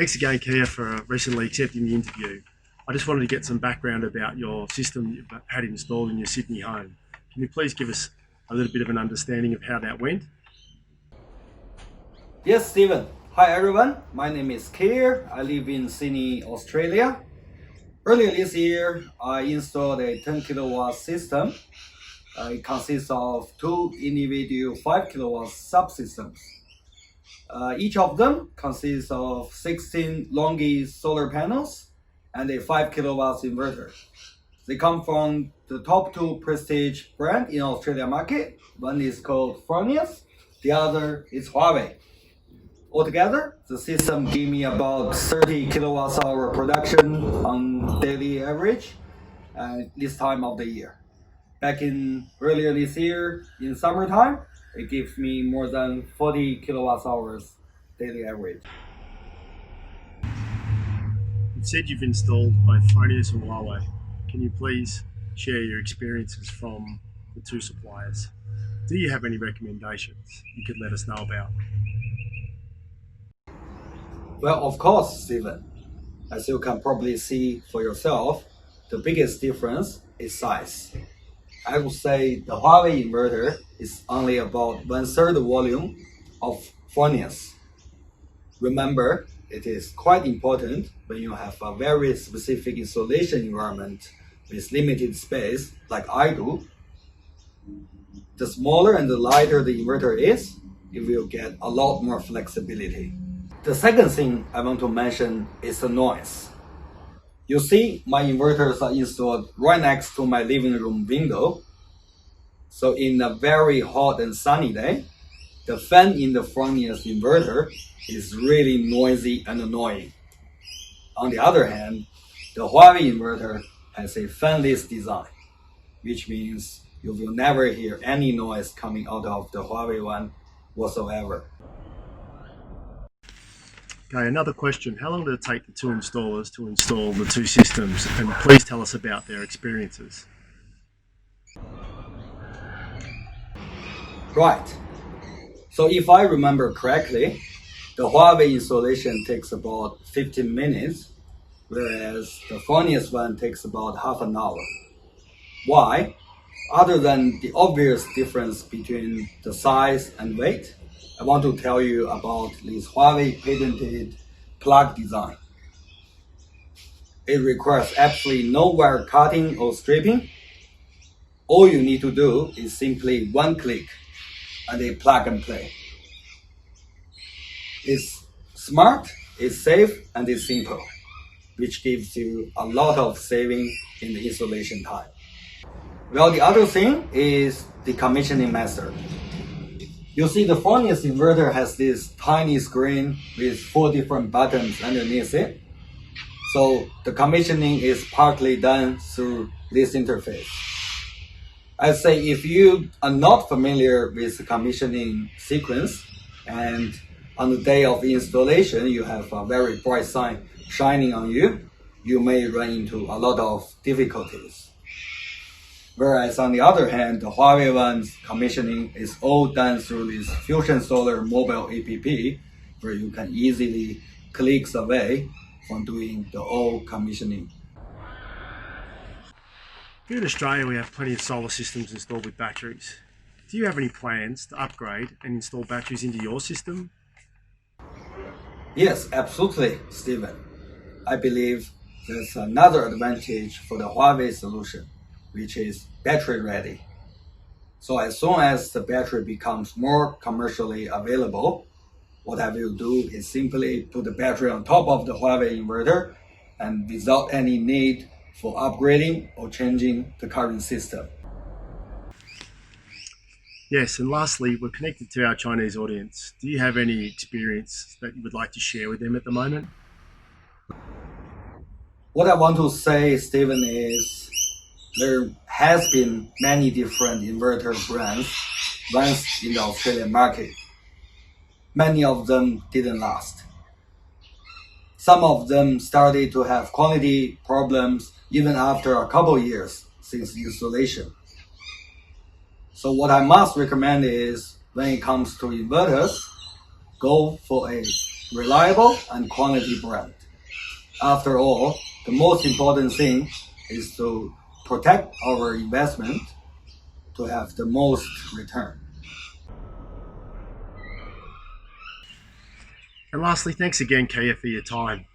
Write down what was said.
Thanks again, Kia, for recently accepting the interview. I just wanted to get some background about your system you've had installed in your Sydney home. Can you please give us a little bit of an understanding of how that went? Yes, Stephen. Hi everyone, my name is Keir. I live in Sydney, Australia. Earlier this year, I installed a 10 kilowatt system. It consists of two individual 5 kilowatt subsystems. Each of them consists of 16 Longi solar panels and a 5 kilowatts inverter. They come from the top two prestige brand in Australia market. One is called Furnius, the other is Huawei. Altogether, the system gave me about 30 kilowatts hour production on daily average this time of the year. Back in earlier this year, in summertime, it gives me more than 40 kilowatts hours daily average. You said you've installed both Fronius and Huawei. Can you please share your experiences from the two suppliers? Do you have any recommendations you could let us know about? Well, of course, Stephen. As you can probably see for yourself, the biggest difference is size. I would say the Huawei inverter is only about 1/3 the volume of Fronius. Remember, it is quite important when you have a very specific installation environment with limited space, like I do. The smaller and the lighter the inverter is, you will get a lot more flexibility. The second thing I want to mention is the noise. You see, my inverters are installed right next to my living room window. So in a very hot and sunny day, the fan in the Fronius inverter is really noisy and annoying. On the other hand, the Huawei inverter has a fanless design, which means you will never hear any noise coming out of the Huawei one whatsoever. Okay, another question. How long did it take the two installers to install the two systems? And please tell us about their experiences. Right. So if I remember correctly, the Huawei installation takes about 15 minutes, whereas the Fronius one takes about half an hour. Why? Other than the obvious difference between the size and weight, I want to tell you about this Huawei patented plug design. It requires absolutely no wire cutting or stripping. All you need to do is simply one click and a plug and play. It's smart, it's safe, and it's simple, which gives you a lot of saving in the installation time. Well, the other thing is the commissioning method. You see, the Fronius inverter has this tiny screen with 4 different buttons underneath it. So the commissioning is partly done through this interface. I'd say if you are not familiar with the commissioning sequence and on the day of installation you have a very bright sun shining on you, you may run into a lot of difficulties. Whereas on the other hand, the Huawei one's commissioning is all done through this FusionSolar mobile app, where you can easily clicks away from doing the whole commissioning. Here in Australia, we have plenty of solar systems installed with batteries. Do you have any plans to upgrade and install batteries into your system? Yes, absolutely, Stephen. I believe there's another advantage for the Huawei solution, which is battery ready. So as soon as the battery becomes more commercially available, what I will do is simply put the battery on top of the Huawei inverter and without any need for upgrading or changing the current system. Yes, and lastly, we're connected to our Chinese audience. Do you have any experience that you would like to share with them at the moment? What I want to say, Stephen, is there has been many different inverter brands once in the Australian market. Many of them didn't last. Some of them started to have quality problems even after a couple years since installation. So what I must recommend is when it comes to inverters, go for a reliable and quality brand. After all, the most important thing is to protect our investment to have the most return. And lastly, thanks again, Kia, for your time.